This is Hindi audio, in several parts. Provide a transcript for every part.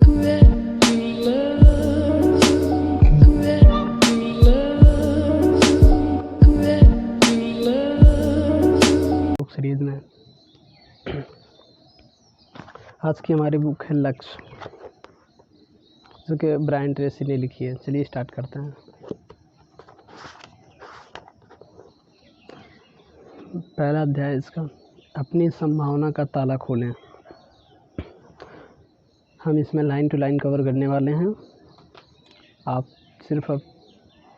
सीरीज में आज की हमारी बुक है लक्ष्य, जो कि ब्रायन ट्रेसी ने लिखी है। चलिए स्टार्ट करते हैं। पहला अध्याय इसका, अपनी संभावना का ताला खोलें। हम इसमें लाइन टू लाइन कवर करने वाले हैं। आप सिर्फ अब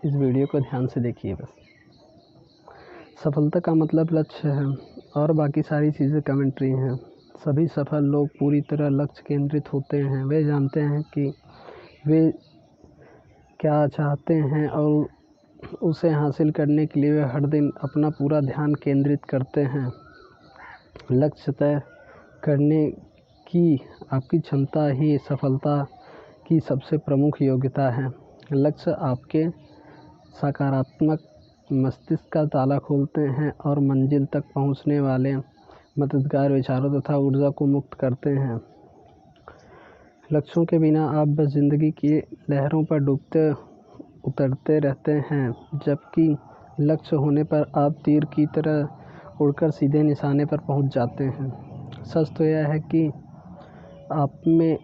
इस वीडियो को ध्यान से देखिए बस। सफलता का मतलब लक्ष्य है और बाकी सारी चीज़ें कमेंट्री हैं। सभी सफल लोग पूरी तरह लक्ष्य केंद्रित होते हैं। वे जानते हैं कि वे क्या चाहते हैं और उसे हासिल करने के लिए वे हर दिन अपना पूरा ध्यान केंद्रित करते हैं। लक्ष्य तय करने की आपकी क्षमता ही सफलता की सबसे प्रमुख योग्यता है। लक्ष्य आपके सकारात्मक मस्तिष्क का ताला खोलते हैं और मंजिल तक पहुंचने वाले मददगार विचारों तथा ऊर्जा को मुक्त करते हैं। लक्ष्यों के बिना आप बस ज़िंदगी की लहरों पर डूबते उतरते रहते हैं, जबकि लक्ष्य होने पर आप तीर की तरह उड़कर सीधे निशाने पर पहुंच जाते हैं। सच तो यह है कि आप में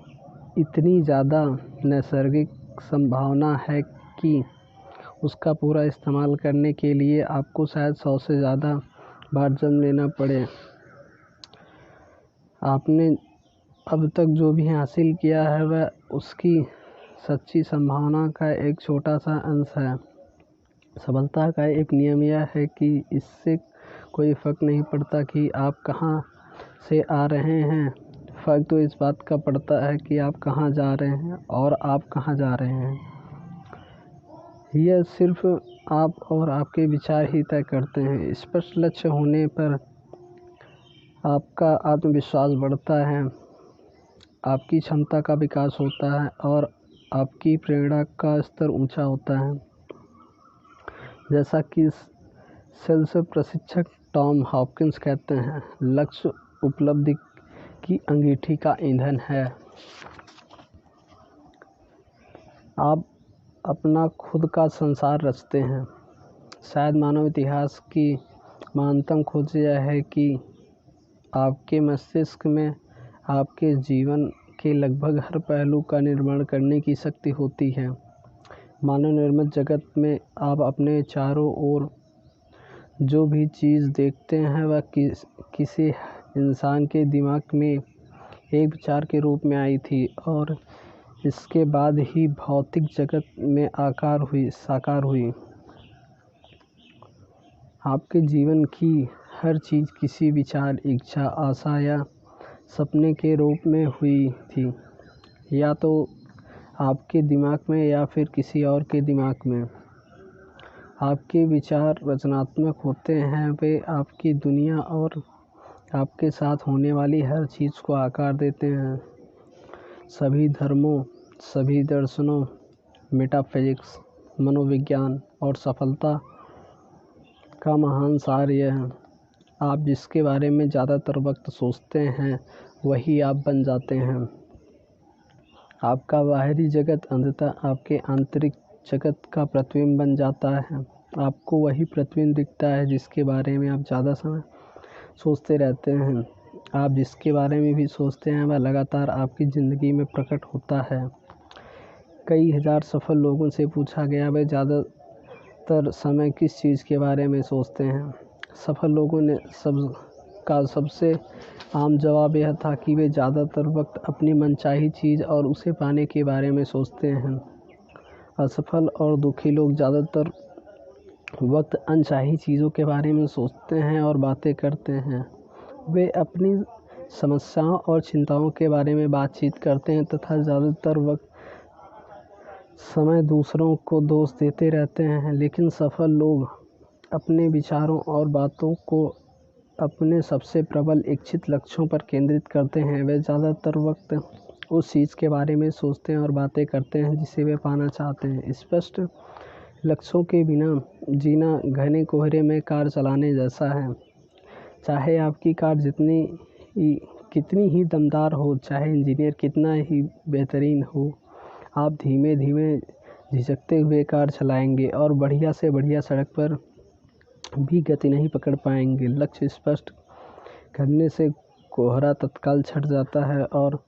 इतनी ज़्यादा नैसर्गिक संभावना है कि उसका पूरा इस्तेमाल करने के लिए आपको शायद 100 से ज़्यादा बार जन्म लेना पड़े। आपने अब तक जो भी हासिल किया है वह उसकी सच्ची संभावना का एक छोटा सा अंश है। सफलता का एक नियम यह है कि इससे कोई फ़र्क नहीं पड़ता कि आप कहाँ से आ रहे हैं। फ़र्क तो इस बात का पड़ता है कि आप कहाँ जा रहे हैं और आप कहाँ जा रहे हैं। यह सिर्फ आप और आपके विचार ही तय करते हैं। स्पष्ट लक्ष्य होने पर आपका आत्मविश्वास बढ़ता है, आपकी क्षमता का विकास होता है और आपकी प्रेरणा का स्तर ऊंचा होता है। जैसा कि सेल्स प्रशिक्षक टॉम हॉपकिंस कहते हैं, लक्ष्य उपलब्धि की अंगीठी का ईंधन है। आप अपना खुद का संसार रचते हैं। शायद मानव इतिहास की महानतम खोज यह है कि आपके मस्तिष्क में आपके जीवन के लगभग हर पहलू का निर्माण करने की शक्ति होती है। मानव निर्मित जगत में आप अपने चारों ओर जो भी चीज़ देखते हैं वह किसी इंसान के दिमाग में एक विचार के रूप में आई थी और इसके बाद ही भौतिक जगत में साकार हुई। आपके जीवन की हर चीज़ किसी विचार, इच्छा, आशा या सपने के रूप में हुई थी, या तो आपके दिमाग में या फिर किसी और के दिमाग में। आपके विचार रचनात्मक होते हैं। वे आपकी दुनिया और आपके साथ होने वाली हर चीज़ को आकार देते हैं। सभी धर्मों, सभी दर्शनों, मेटाफिजिक्स, मनोविज्ञान और सफलता का महान सार यह है, आप जिसके बारे में ज़्यादातर वक्त सोचते हैं वही आप बन जाते हैं। आपका बाहरी जगत अंततः आपके आंतरिक जगत का प्रतिबिंब बन जाता है। आपको वही प्रतिबिंब दिखता है जिसके बारे में आप ज़्यादा समय सोचते रहते हैं। आप जिसके बारे में भी सोचते हैं वह लगातार आपकी ज़िंदगी में प्रकट होता है। कई हज़ार सफल लोगों से पूछा गया वे ज़्यादातर समय किस चीज़ के बारे में सोचते हैं। सफल लोगों ने सबसे आम जवाब यह था कि वे ज़्यादातर वक्त अपनी मनचाही चीज़ और उसे पाने के बारे में सोचते हैं। असफल और दुखी लोग ज़्यादातर वक्त अनचाही चीज़ों के बारे में सोचते हैं और बातें करते हैं। वे अपनी समस्याओं और चिंताओं के बारे में बातचीत करते हैं तथा ज़्यादातर वक्त समय दूसरों को दोष देते रहते हैं। लेकिन सफल लोग अपने विचारों और बातों को अपने सबसे प्रबल इच्छित लक्ष्यों पर केंद्रित करते हैं। वे ज़्यादातर वक्त उस चीज़ के बारे में सोचते हैं और बातें करते हैं जिसे वे पाना चाहते हैं। स्पष्ट लक्ष्यों के बिना जीना घने कोहरे में कार चलाने जैसा है। चाहे आपकी कार कितनी ही दमदार हो, चाहे इंजीनियर कितना ही बेहतरीन हो, आप धीमे धीमे झिझकते हुए कार चलाएंगे और बढ़िया से बढ़िया सड़क पर भी गति नहीं पकड़ पाएंगे। लक्ष्य स्पष्ट करने से कोहरा तत्काल छट जाता है और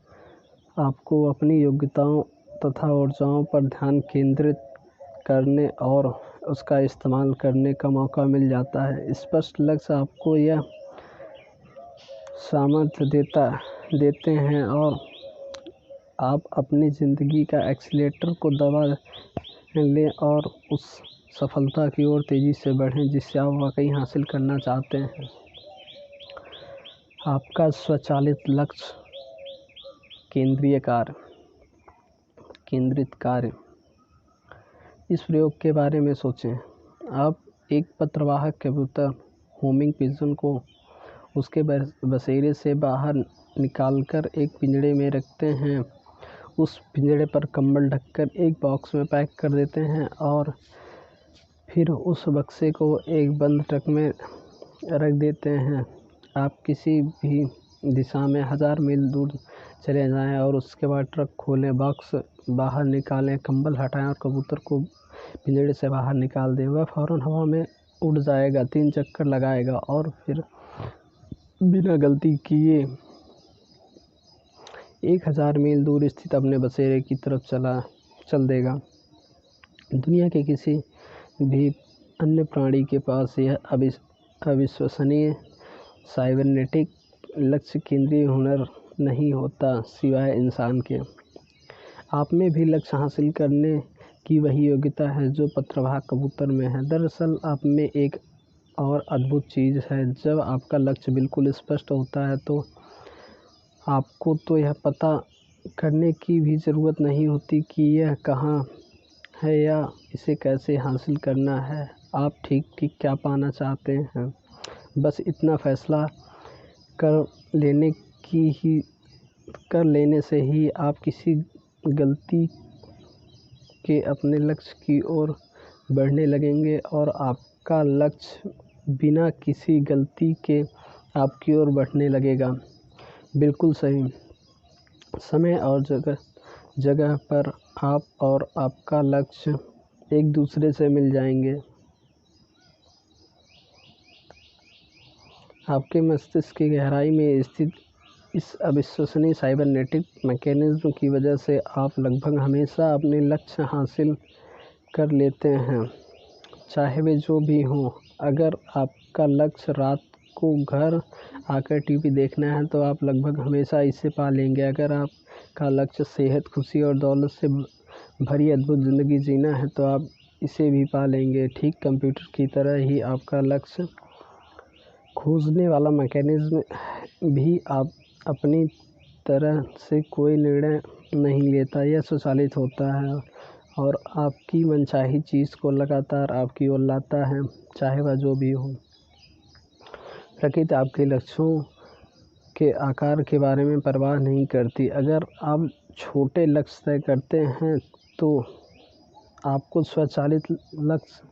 आपको अपनी योग्यताओं तथा ऊर्जाओं पर ध्यान केंद्रित करने और उसका इस्तेमाल करने का मौका मिल जाता है। स्पष्ट लक्ष्य आपको यह सामर्थ्य देते हैं और आप अपनी ज़िंदगी का एक्सीलेटर को दबा लें और उस सफलता की ओर तेज़ी से बढ़ें जिसे आप वाकई हासिल करना चाहते हैं। आपका स्वचालित लक्ष्य केंद्रित कार्य। इस प्रयोग के बारे में सोचें। आप एक पत्रवाहक कबूतर होमिंग पिजन को उसके बसेरे से बाहर निकालकर एक पिंजड़े में रखते हैं। उस पिंजड़े पर कंबल ढककर एक बॉक्स में पैक कर देते हैं और फिर उस बक्से को एक बंद ट्रक में रख देते हैं। आप किसी भी दिशा में 1000 मील दूर चले जाएं और उसके बाद ट्रक खोलें, बॉक्स बाहर निकालें, कंबल हटाएं और कबूतर को पिंजड़े से बाहर निकाल दें। वह फ़ौरन हवा में उड़ जाएगा, 3 चक्कर लगाएगा और फिर बिना गलती किए 1000 मील दूर स्थित अपने बसेरे की तरफ चल देगा। दुनिया के किसी भी अन्य प्राणी के पास यह अविश्वसनीय साइबरनेटिक लक्ष्य केंद्रीय हुनर नहीं होता सिवाय इंसान के। आप में भी लक्ष्य हासिल करने की वही योग्यता है जो पत्रवाहक कबूतर में है। दरअसल आप में एक और अद्भुत चीज़ है। जब आपका लक्ष्य बिल्कुल स्पष्ट होता है तो आपको तो यह पता करने की भी ज़रूरत नहीं होती कि यह कहाँ है या इसे कैसे हासिल करना है। आप ठीक क्या पाना चाहते हैं, बस इतना फैसला कर लेने से ही आप किसी गलती के अपने लक्ष्य की ओर बढ़ने लगेंगे और आपका लक्ष्य बिना किसी गलती के आपकी ओर बढ़ने लगेगा। बिल्कुल सही समय और जगह पर आप और आपका लक्ष्य एक दूसरे से मिल जाएंगे। आपके मस्तिष्क की गहराई में स्थित इस अविश्वसनीय साइबरनेटिक मैकेनिज्म की वजह से आप लगभग हमेशा अपने लक्ष्य हासिल कर लेते हैं, चाहे वे जो भी हों। अगर आपका लक्ष्य रात को घर आकर टीवी देखना है तो आप लगभग हमेशा इसे पा लेंगे। अगर आपका लक्ष्य सेहत, खुशी और दौलत से भरी अद्भुत ज़िंदगी जीना है तो आप इसे भी पा लेंगे। ठीक कंप्यूटर की तरह ही आपका लक्ष्य खोजने वाला मैकेनिज्म भी आप अपनी तरह से कोई निर्णय नहीं लेता। यह स्वचालित होता है और आपकी मनचाही चीज़ को लगातार आपकी ओर लाता है, चाहे वह जो भी हो। प्रकृति आपके लक्ष्यों के आकार के बारे में परवाह नहीं करती। अगर आप छोटे लक्ष्य तय करते हैं तो आपको स्वचालित लक्ष्य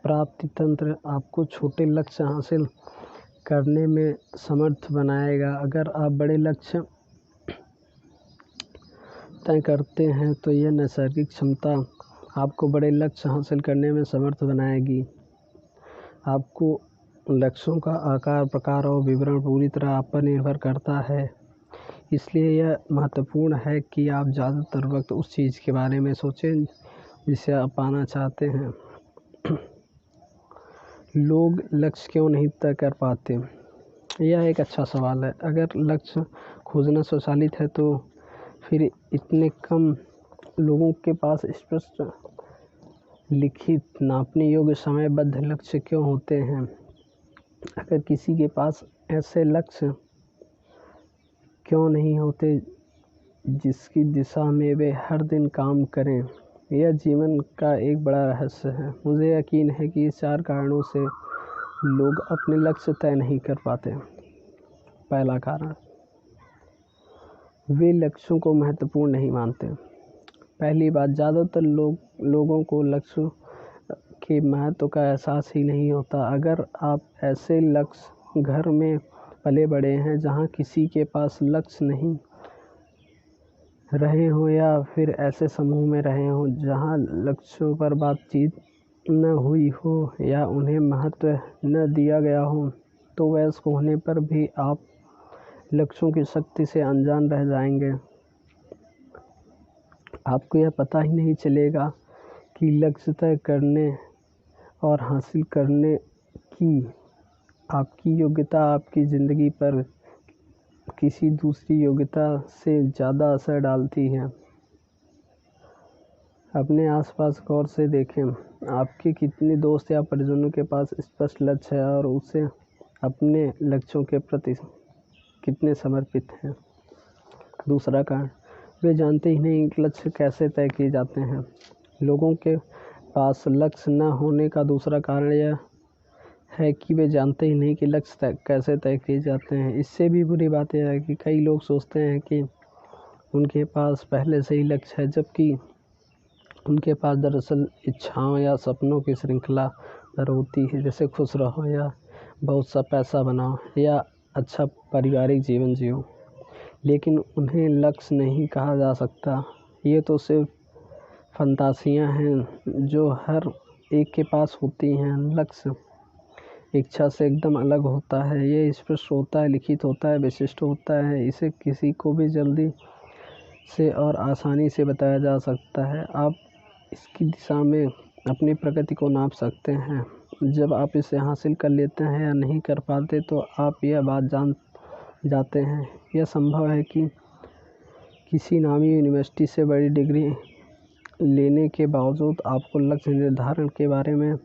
प्राप्ति तंत्र आपको छोटे लक्ष्य हासिल करने में समर्थ बनाएगा। अगर आप बड़े लक्ष्य तय करते हैं तो यह नैसर्गिक क्षमता आपको बड़े लक्ष्य हासिल करने में समर्थ बनाएगी। आपको लक्ष्यों का आकार, प्रकार और विवरण पूरी तरह आप पर निर्भर करता है। इसलिए यह महत्वपूर्ण है कि आप ज़्यादातर वक्त उस चीज़ के बारे में सोचें जिसे आप पाना चाहते हैं। लोग लक्ष्य क्यों नहीं तय कर पाते? यह एक अच्छा सवाल है। अगर लक्ष्य खोजना स्वचालित है तो फिर इतने कम लोगों के पास स्पष्ट, लिखित, नापने योग्य, समयबद्ध लक्ष्य क्यों होते हैं? अगर किसी के पास ऐसे लक्ष्य क्यों नहीं होते जिसकी दिशा में वे हर दिन काम करें? यह जीवन का एक बड़ा रहस्य है। मुझे यकीन है कि इस 4 कारणों से लोग अपने लक्ष्य तय नहीं कर पाते। पहला कारण, वे लक्ष्यों को महत्वपूर्ण नहीं मानते। पहली बात, ज़्यादातर लोगों को लक्ष्यों के महत्व का एहसास ही नहीं होता। अगर आप ऐसे लक्ष्य घर में पले बड़े हैं, जहाँ किसी के पास लक्ष्य नहीं रहे हों या फिर ऐसे समूह में रहे हों जहाँ लक्ष्यों पर बातचीत न हुई हो या उन्हें महत्व न दिया गया हो, तो वयस्क होने पर भी आप लक्ष्यों की शक्ति से अनजान रह जाएंगे। आपको यह पता ही नहीं चलेगा कि लक्ष्य तय करने और हासिल करने की आपकी योग्यता आपकी ज़िंदगी पर किसी दूसरी योग्यता से ज़्यादा असर डालती है। अपने आसपास गौर से देखें, आपके कितने दोस्त या परिजनों के पास स्पष्ट लक्ष्य है और उसे अपने लक्ष्यों के प्रति कितने समर्पित हैं। दूसरा कारण, वे जानते ही नहीं कि लक्ष्य कैसे तय किए जाते हैं। लोगों के पास लक्ष्य न होने का दूसरा कारण यह है कि वे जानते ही नहीं कि लक्ष्य कैसे तय किए जाते हैं। इससे भी बुरी बात यह है कि कई लोग सोचते हैं कि उनके पास पहले से ही लक्ष्य है, जबकि उनके पास दरअसल इच्छाओं या सपनों की श्रृंखला दर होती है, जैसे खुश रहो या बहुत सा पैसा बनाओ या अच्छा पारिवारिक जीवन जियो। लेकिन उन्हें लक्ष्य नहीं कहा जा सकता। ये तो सिर्फ फंतासियाँ हैं जो हर एक के पास होती हैं। लक्ष्य इच्छा से एकदम अलग होता है। ये स्पष्ट होता है, लिखित होता है, विशिष्ट होता है। इसे किसी को भी जल्दी से और आसानी से बताया जा सकता है। आप इसकी दिशा में अपनी प्रगति को नाप सकते हैं। जब आप इसे हासिल कर लेते हैं या नहीं कर पाते, तो आप यह बात जान जाते हैं। यह संभव है कि किसी नामी यूनिवर्सिटी से बड़ी डिग्री लेने के बावजूद आपको लक्ष्य निर्धारण के बारे में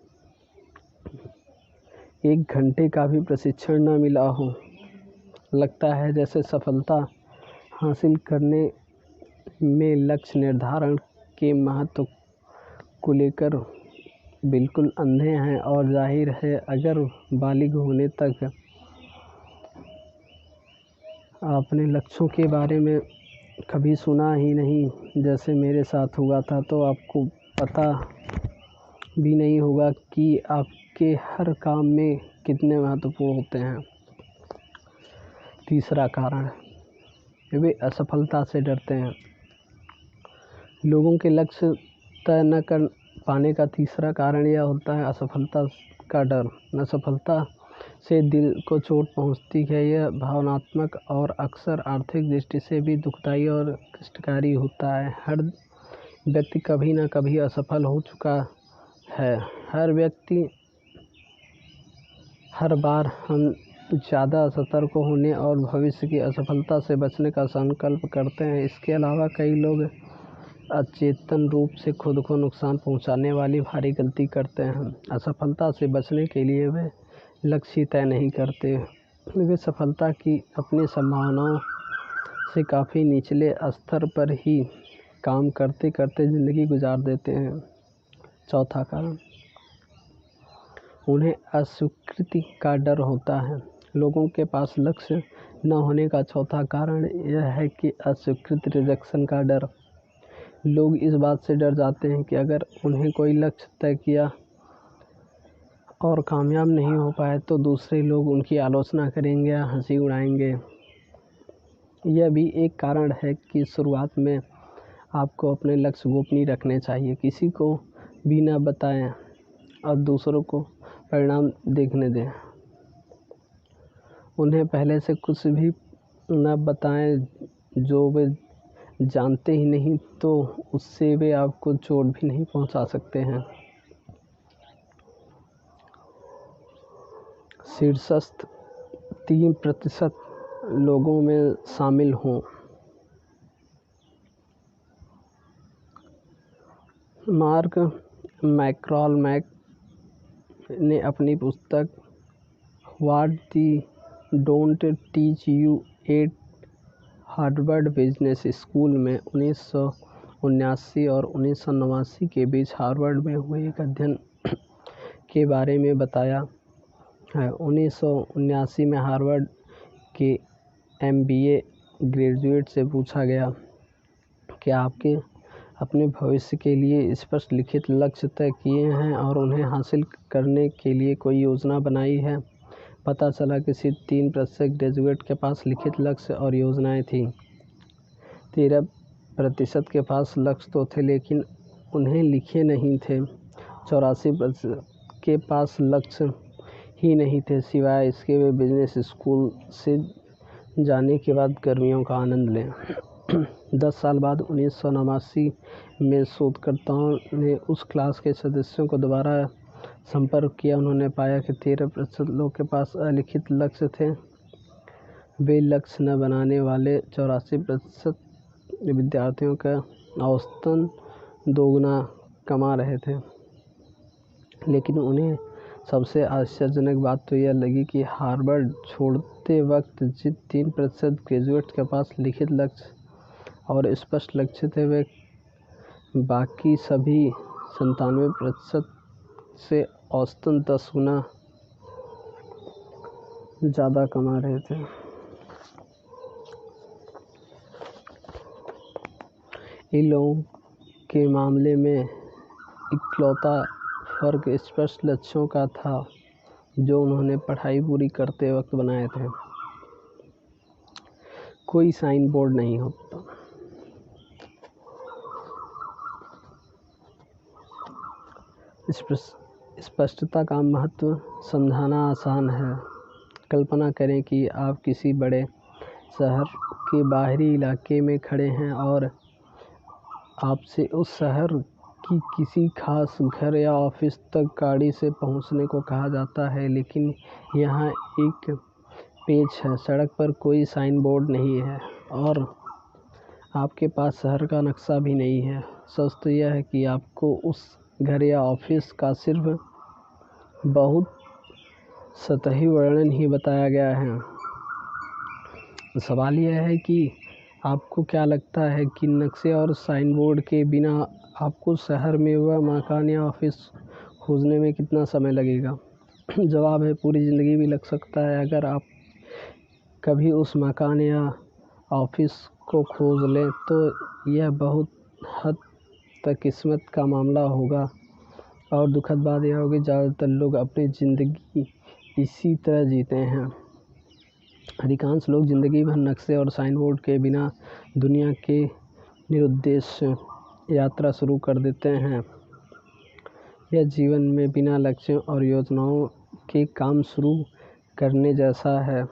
1 घंटे का भी प्रशिक्षण न मिला हो। लगता है जैसे सफलता हासिल करने में लक्ष्य निर्धारण के महत्व को लेकर बिल्कुल अंधे हैं। और जाहिर है, अगर बालिग होने तक आपने लक्ष्यों के बारे में कभी सुना ही नहीं, जैसे मेरे साथ हुआ था, तो आपको पता भी नहीं होगा कि आपके हर काम में कितने महत्वपूर्ण होते हैं। तीसरा कारण, वे असफलता से डरते हैं। लोगों के लक्ष्य तय न कर पाने का तीसरा कारण यह होता है असफलता का डर। असफलता से दिल को चोट पहुंचती है। यह भावनात्मक और अक्सर आर्थिक दृष्टि से भी दुखदाई और कष्टकारी होता है। हर व्यक्ति कभी न कभी असफल हो चुका है। हर बार हम ज़्यादा सतर्क होने और भविष्य की असफलता से बचने का संकल्प करते हैं। इसके अलावा कई लोग अचेतन रूप से खुद को नुकसान पहुंचाने वाली भारी गलती करते हैं। असफलता से बचने के लिए वे लक्ष्य तय नहीं करते। वे सफलता की अपनी संभावनाओं से काफ़ी निचले स्तर पर ही काम करते करते ज़िंदगी गुजार देते हैं। चौथा कारण, उन्हें अस्वीकृति का डर होता है। लोगों के पास लक्ष्य न होने का चौथा कारण यह है कि अस्वीकृति, रिजेक्शन का डर। लोग इस बात से डर जाते हैं कि अगर उन्हें कोई लक्ष्य तय किया और कामयाब नहीं हो पाए, तो दूसरे लोग उनकी आलोचना करेंगे या हंसी उड़ाएंगे। यह भी एक कारण है कि शुरुआत में आपको अपने लक्ष्य गोपनीय रखने चाहिए। किसी को भी न बताएं और दूसरों को परिणाम देखने दें। उन्हें पहले से कुछ भी न बताएं जो वे जानते ही नहीं, तो उससे वे आपको चोट भी नहीं पहुंचा सकते हैं। शीर्षस्थ 3% लोगों में शामिल हों। मार्क मैककॉलमैक ने अपनी पुस्तक what the don't teach you eight Harvard business school में 1979 और 1989 के बीच हार्वर्ड में हुए एक अध्ययन के बारे में बताया है। 1979 में हार्वर्ड के MBA ग्रेजुएट से पूछा गया कि आपके अपने भविष्य के लिए स्पष्ट लिखित लक्ष्य तय किए हैं और उन्हें हासिल करने के लिए कोई योजना बनाई है। पता चला कि सिर्फ 3% ग्रेजुएट के पास लिखित लक्ष्य और योजनाएं थीं। 13% के पास लक्ष्य तो थे लेकिन उन्हें लिखे नहीं थे। 84% के पास लक्ष्य ही नहीं थे, सिवाय इसके वे बिजनेस स्कूल से जाने के बाद गर्मियों का आनंद लें। 10 साल बाद 1989 में शोधकर्ताओं ने उस क्लास के सदस्यों को दोबारा संपर्क किया। उन्होंने पाया कि 13% लोगों के पास अलिखित लक्ष्य थे। वे लक्ष्य न बनाने वाले 84% विद्यार्थियों का औसतन दोगुना कमा रहे थे। लेकिन उन्हें सबसे आश्चर्यजनक बात तो यह लगी कि हार्वर्ड छोड़ते वक्त जिन 3% ग्रेजुएट के पास लिखित लक्ष्य और स्पष्ट लक्ष्य थे, वे बाकी सभी 97% से औसतन 10 गुना ज़्यादा कमा रहे थे। इन लोगों के मामले में इकलौता फर्क स्पष्ट लक्ष्यों का था जो उन्होंने पढ़ाई पूरी करते वक्त बनाए थे। कोई साइन बोर्ड नहीं होता। स्पष्टता का महत्व समझाना आसान है। कल्पना करें कि आप किसी बड़े शहर के बाहरी इलाके में खड़े हैं और आपसे उस शहर कि किसी खास घर या ऑफिस तक गाड़ी से पहुंचने को कहा जाता है, लेकिन यहाँ एक पेच है। सड़क पर कोई साइन बोर्ड नहीं है और आपके पास शहर का नक्शा भी नहीं है। सच तो यह है कि आपको उस घर या ऑफिस का सिर्फ बहुत सतही वर्णन ही बताया गया है। सवाल यह है कि आपको क्या लगता है कि नक्शे और साइन बोर्ड के बिना आपको शहर में वह मकान या ऑफिस खोजने में कितना समय लगेगा? जवाब है, पूरी ज़िंदगी भी लग सकता है। अगर आप कभी उस मकान या ऑफिस को खोज लें तो यह बहुत हद तक किस्मत का मामला होगा। और दुखद बात यह होगी, ज़्यादातर लोग अपनी ज़िंदगी इसी तरह जीते हैं। अधिकांश लोग ज़िंदगी भर नक्शे और साइन बोर्ड के बिना दुनिया के निरुद्देश्य यात्रा शुरू कर देते हैं। यह जीवन में बिना लक्ष्यों और योजनाओं के काम शुरू करने जैसा है।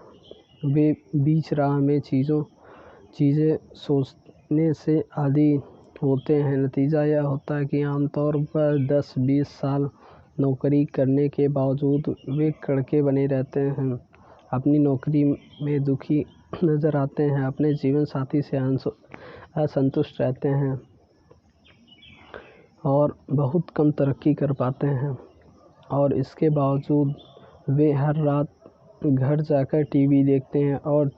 वे बीच राह में चीज़ें सोचने से आदी होते हैं। नतीजा यह होता है कि आमतौर पर 10-20 साल नौकरी करने के बावजूद वे कड़के बने रहते हैं, अपनी नौकरी में दुखी नज़र आते हैं, अपने जीवन साथी से असंतुष्ट रहते हैं और बहुत कम तरक्की कर पाते हैं। और इसके बावजूद वे हर रात घर जाकर टीवी देखते हैं और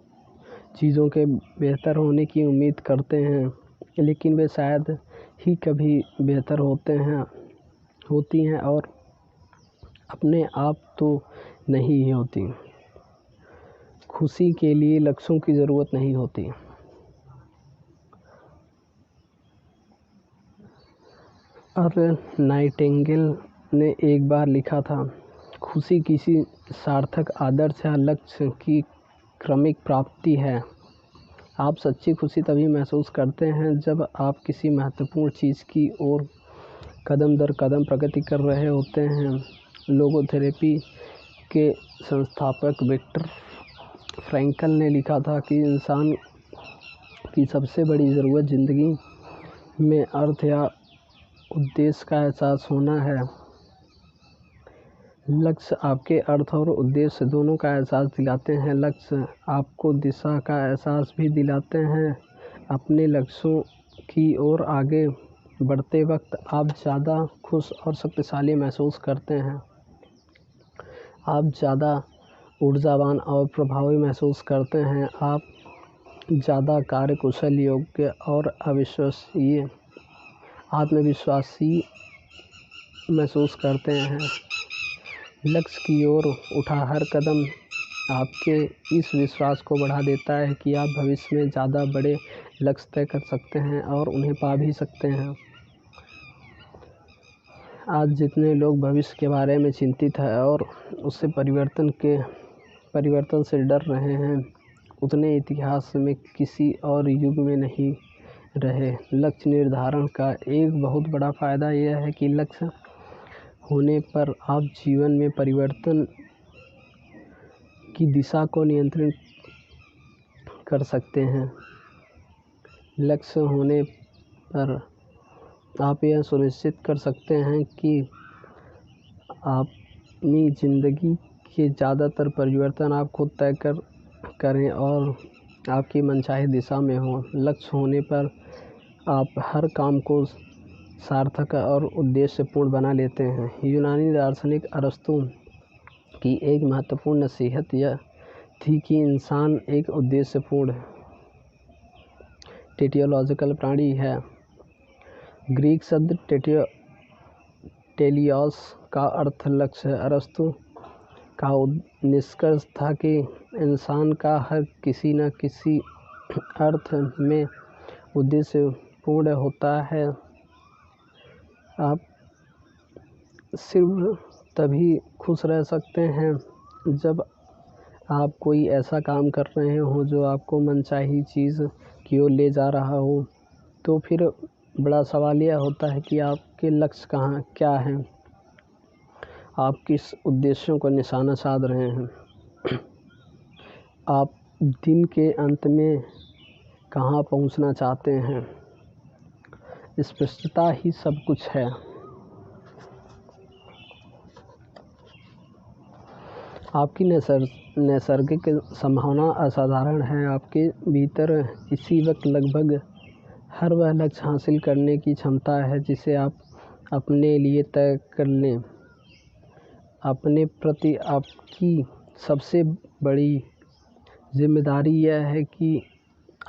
चीज़ों के बेहतर होने की उम्मीद करते हैं, लेकिन वे शायद ही कभी बेहतर होती हैं और अपने आप तो नहीं ही होती। खुशी के लिए लक्ष्यों की ज़रूरत नहीं होती। अर्ल नाइटिंगेल ने एक बार लिखा था, खुशी किसी सार्थक आदर्श या लक्ष्य की क्रमिक प्राप्ति है। आप सच्ची खुशी तभी महसूस करते हैं जब आप किसी महत्वपूर्ण चीज़ की ओर कदम दर कदम प्रगति कर रहे होते हैं। लोगोथेरेपी के संस्थापक विक्टर फ्रैंकल ने लिखा था कि इंसान की सबसे बड़ी ज़रूरत ज़िंदगी में अर्थ या उद्देश्य का एहसास होना है। लक्ष्य आपके अर्थ और उद्देश्य दोनों का एहसास दिलाते हैं। लक्ष्य आपको दिशा का एहसास भी दिलाते हैं। अपने लक्ष्यों की ओर आगे बढ़ते वक्त आप ज़्यादा खुश और शक्तिशाली महसूस करते हैं। आप ज़्यादा ऊर्जावान और प्रभावी महसूस करते हैं। आप ज़्यादा कार्यकुशल, योग्य और आत्मविश्वासी महसूस करते हैं। लक्ष्य की ओर उठा हर कदम आपके इस विश्वास को बढ़ा देता है कि आप भविष्य में ज़्यादा बड़े लक्ष्य तय कर सकते हैं और उन्हें पा भी सकते हैं। आज जितने लोग भविष्य के बारे में चिंतित हैं और उससे परिवर्तन के परिवर्तन से डर रहे हैं उतने इतिहास में किसी और युग में नहीं रहे। लक्ष्य निर्धारण का एक बहुत बड़ा फ़ायदा यह है कि लक्ष्य होने पर आप जीवन में परिवर्तन की दिशा को नियंत्रित कर सकते हैं। लक्ष्य होने पर आप यह सुनिश्चित कर सकते हैं कि अपनी ज़िंदगी के ज़्यादातर परिवर्तन आप खुद तय करें और आपकी मनचाही दिशा में हो। लक्ष्य होने पर आप हर काम को सार्थक और उद्देश्यपूर्ण बना लेते हैं। यूनानी दार्शनिक अरस्तु की एक महत्वपूर्ण नसीहत यह थी कि इंसान एक उद्देश्यपूर्ण टेलियोलॉजिकल प्राणी है। ग्रीक शब्द टेलियोस का अर्थ लक्ष्य है। अरस्तु का निष्कर्ष था कि इंसान का हर किसी न किसी अर्थ में उद्देश्य पूर्ण होता है। आप सिर्फ तभी खुश रह सकते हैं जब आप कोई ऐसा काम कर रहे हो जो आपको मनचाही चीज़ की ओर ले जा रहा हो। तो फिर बड़ा सवाल यह होता है कि आपके लक्ष्य क्या हैं, आप किस उद्देश्यों को निशाना साध रहे हैं, आप दिन के अंत में कहाँ पहुंचना चाहते हैं। स्पष्टता ही सब कुछ है। आपकी नैसर्गिक संभावना असाधारण है। आपके भीतर इसी वक्त लगभग हर वह लक्ष्य हासिल करने की क्षमता है जिसे आप अपने लिए तय कर लें। अपने प्रति आपकी सबसे बड़ी जिम्मेदारी यह है कि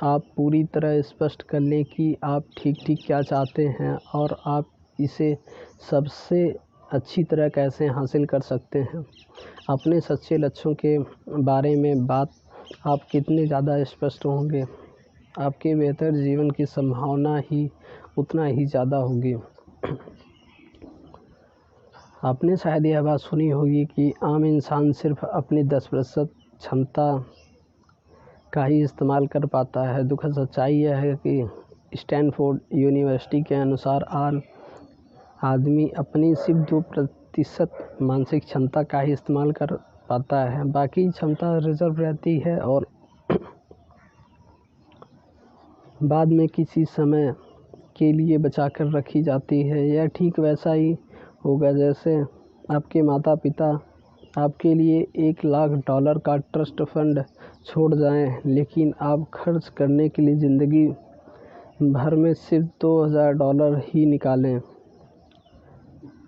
आप पूरी तरह स्पष्ट कर लें कि आप ठीक क्या चाहते हैं और आप इसे सबसे अच्छी तरह कैसे हासिल कर सकते हैं। अपने सच्चे लक्ष्यों के बारे में आप कितने ज़्यादा स्पष्ट होंगे, आपके बेहतर जीवन की संभावना ही उतना ही ज़्यादा होगी। आपने शायद यह बात सुनी होगी कि आम इंसान सिर्फ अपनी 10% क्षमता का ही इस्तेमाल कर पाता है। दुखद सच्चाई यह है कि स्टैनफोर्ड यूनिवर्सिटी के अनुसार आदमी अपनी सिर्फ 2% मानसिक क्षमता का ही इस्तेमाल कर पाता है। बाकी क्षमता रिजर्व रहती है और बाद में किसी समय के लिए बचा कर रखी जाती है। यह ठीक वैसा ही होगा जैसे आपके माता पिता आपके लिए $1,00,000 का ट्रस्ट फंड छोड़ जाएं, लेकिन आप खर्च करने के लिए ज़िंदगी भर में सिर्फ $2,000 ही निकालें।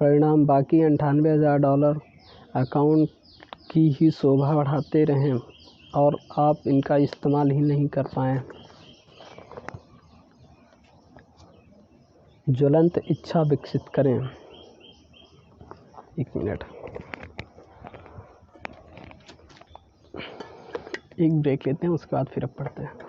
परिणाम बाकी $98,000 अकाउंट की ही शोभा बढ़ाते रहें और आप इनका इस्तेमाल ही नहीं कर पाएँ। ज्वलंत इच्छा विकसित करें। 1 मिनट, एक ब्रेक लेते हैं, उसके बाद फिर अब पढ़ते हैं।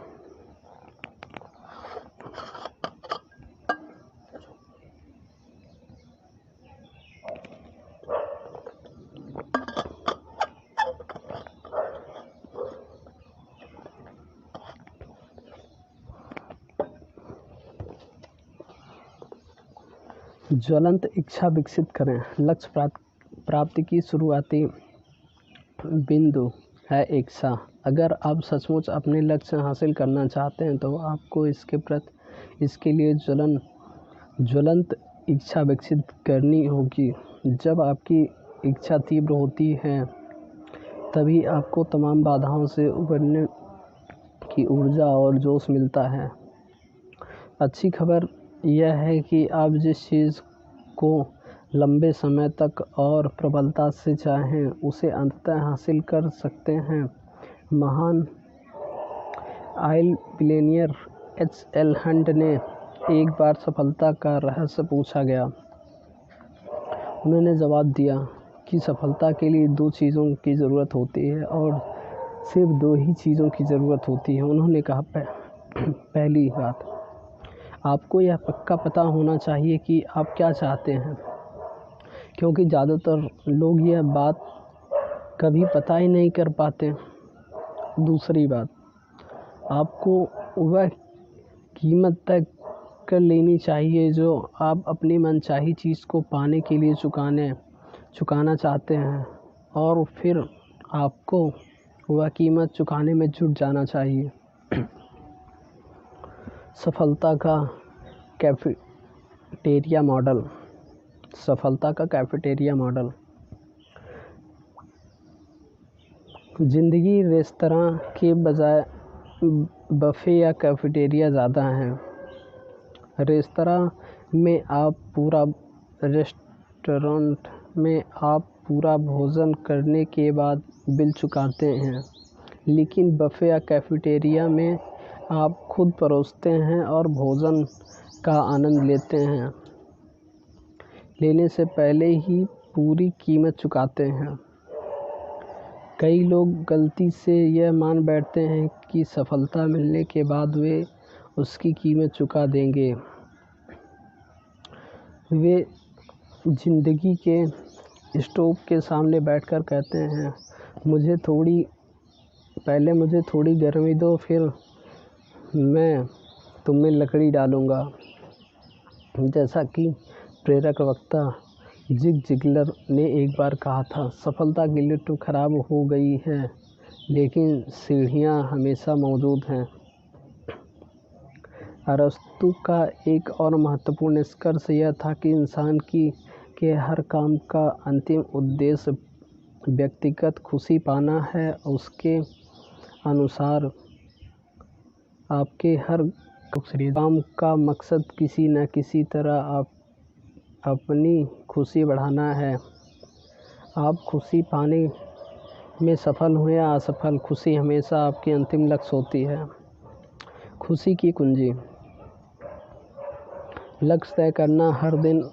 ज्वलंत इच्छा विकसित करें। लक्ष्य प्राप्ति की शुरुआती बिंदु है इच्छा। अगर आप सचमुच अपने लक्ष्य हासिल करना चाहते हैं तो आपको इसके लिए ज्वलंत इच्छा विकसित करनी होगी। जब आपकी इच्छा तीव्र होती है तभी आपको तमाम बाधाओं से उबरने की ऊर्जा और जोश मिलता है। अच्छी खबर यह है कि आप जिस चीज़ को लंबे समय तक और प्रबलता से चाहें उसे अंततः हासिल कर सकते हैं। महान ऑयल बिलियनियर H.L. हंट ने एक बार सफलता का रहस्य पूछा गया। उन्होंने जवाब दिया कि सफलता के लिए 2 चीज़ों की ज़रूरत होती है और सिर्फ 2 ही चीज़ों की ज़रूरत होती है। उन्होंने कहा, पहली बात, आपको यह पक्का पता होना चाहिए कि आप क्या चाहते हैं, क्योंकि ज़्यादातर लोग यह बात कभी पता ही नहीं कर पाते। दूसरी बात, आपको वह कीमत तय कर लेनी चाहिए जो आप अपनी मनचाही चीज़ को पाने के लिए चुकाना चाहते हैं, और फिर आपको वह कीमत चुकाने में जुट जाना चाहिए। सफलता का कैफेटेरिया मॉडल। सफलता का कैफेटेरिया मॉडल। ज़िंदगी रेस्तरां के बजाय बफ़े या कैफेटेरिया ज़्यादा है। रेस्तरां में रेस्टोरेंट में आप पूरा भोजन करने के बाद बिल चुकाते हैं, लेकिन बफ़े या कैफेटेरिया में आप खुद परोसते हैं और भोजन का आनंद लेने से पहले ही पूरी कीमत चुकाते हैं। कई लोग गलती से यह मान बैठते हैं कि सफलता मिलने के बाद वे उसकी कीमत चुका देंगे। वे ज़िंदगी के स्टोव के सामने बैठकर कहते हैं, पहले मुझे थोड़ी गर्मी दो, फिर मैं तुम में लकड़ी डालूँगा। जैसा कि प्रेरक वक्ता जिग जिगलर ने एक बार कहा था, सफलता की लिफ्ट खराब हो गई है, लेकिन सीढ़ियाँ हमेशा मौजूद हैं। अरस्तु का एक और महत्वपूर्ण निष्कर्ष यह था कि इंसान के हर काम का अंतिम उद्देश्य व्यक्तिगत खुशी पाना है। उसके अनुसार आपके हर काम का मकसद किसी न किसी तरह अपनी खुशी बढ़ाना है। आप खुशी पाने में सफल हुए या असफल, खुशी हमेशा आपकी अंतिम लक्ष्य होती है। खुशी की कुंजी। लक्ष्य तय करना, हर दिन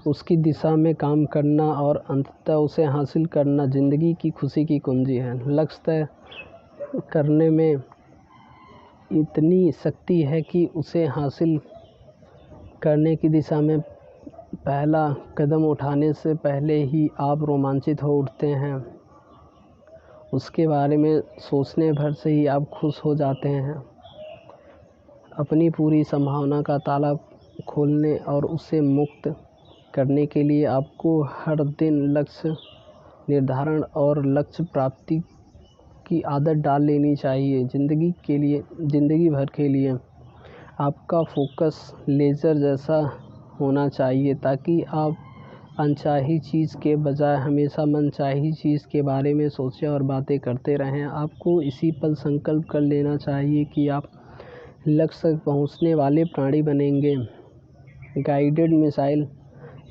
उसकी दिशा में काम करना और अंततः उसे हासिल करना ज़िंदगी की खुशी की कुंजी है। लक्ष्य तय करने में इतनी शक्ति है कि उसे हासिल करने की दिशा में पहला कदम उठाने से पहले ही आप रोमांचित हो उठते हैं। उसके बारे में सोचने भर से ही आप खुश हो जाते हैं। अपनी पूरी संभावना का ताला खोलने और उसे मुक्त करने के लिए आपको हर दिन लक्ष्य निर्धारण और लक्ष्य प्राप्ति की आदत डाल लेनी चाहिए। ज़िंदगी भर के लिए आपका फोकस लेज़र जैसा होना चाहिए, ताकि आप अनचाही चीज़ के बजाय हमेशा मनचाही चीज़ के बारे में सोचें और बातें करते रहें। आपको इसी पल संकल्प कर लेना चाहिए कि आप लक्ष्य तक पहुंचने वाले प्राणी बनेंगे, गाइडेड मिसाइल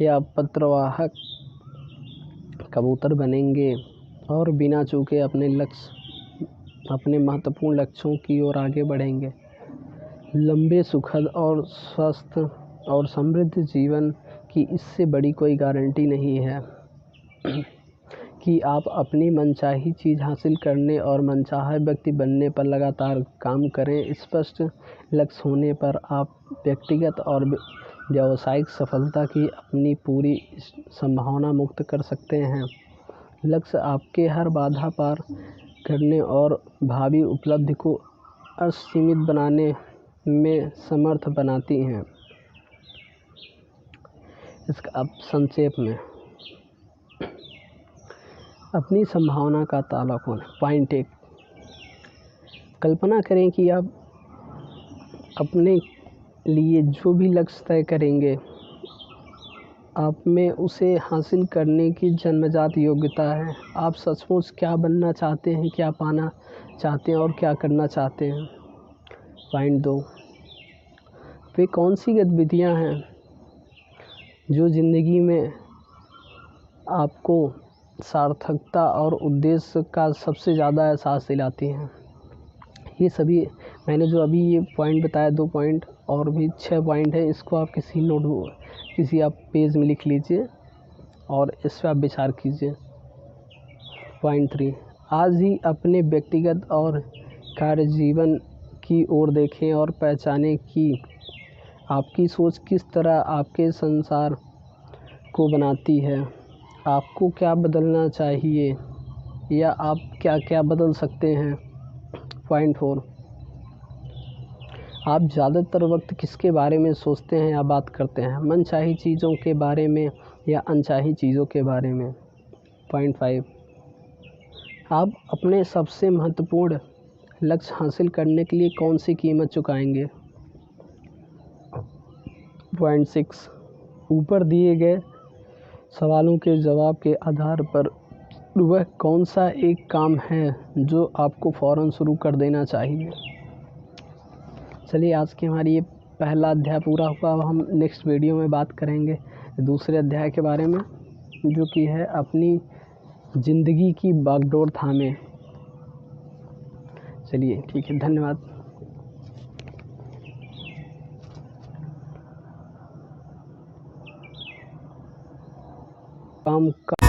या पत्रवाहक कबूतर बनेंगे और बिना चूके अपने महत्वपूर्ण लक्ष्यों की ओर आगे बढ़ेंगे। लंबे, सुखद और स्वस्थ और समृद्ध जीवन की इससे बड़ी कोई गारंटी नहीं है कि आप अपनी मनचाही चीज़ हासिल करने और मनचाहा व्यक्ति बनने पर लगातार काम करें। स्पष्ट लक्ष्य होने पर आप व्यक्तिगत और व्यावसायिक सफलता की अपनी पूरी संभावना मुक्त कर सकते हैं। लक्ष्य आपके हर बाधा पार करने और भावी उपलब्धि को असीमित बनाने में समर्थ बनाती हैं। इसका अब संक्षेप में, अपनी संभावना का ताला खोलें। पॉइंट 1, कल्पना करें कि आप अपने लिए जो भी लक्ष्य तय करेंगे, आप में उसे हासिल करने की जन्मजात योग्यता है। आप सचमुच क्या बनना चाहते हैं, क्या पाना चाहते हैं और क्या करना चाहते हैं। पॉइंट 2, वे कौन सी गतिविधियां हैं जो ज़िंदगी में आपको सार्थकता और उद्देश्य का सबसे ज़्यादा एहसास दिलाती हैं। ये सभी मैंने जो अभी ये पॉइंट बताया, 2 पॉइंट और भी 6 पॉइंट है, इसको आप किसी आप पेज में लिख लीजिए और इस पर आप विचार कीजिए। पॉइंट 3, आज ही अपने व्यक्तिगत और कार्य जीवन की ओर देखें और पहचानें कि आपकी सोच किस तरह आपके संसार को बनाती है। आपको क्या बदलना चाहिए या आप क्या क्या बदल सकते हैं। पॉइंट 4, आप ज़्यादातर वक्त किसके बारे में सोचते हैं या बात करते हैं, मनचाही चीज़ों के बारे में या अनचाही चीज़ों के बारे में। पॉइंट 5, आप अपने सबसे महत्वपूर्ण लक्ष्य हासिल करने के लिए कौन सी कीमत चुकाएंगे। पॉइंट 6, ऊपर दिए गए सवालों के जवाब के आधार पर वह कौन सा एक काम है जो आपको फ़ौरन शुरू कर देना चाहिए। चलिए, आज की हमारी ये पहला अध्याय पूरा हुआ। अब हम नेक्स्ट वीडियो में बात करेंगे दूसरे अध्याय के बारे में, जो कि है अपनी ज़िंदगी की बागडोर थामे। चलिए ठीक है, धन्यवाद। काम का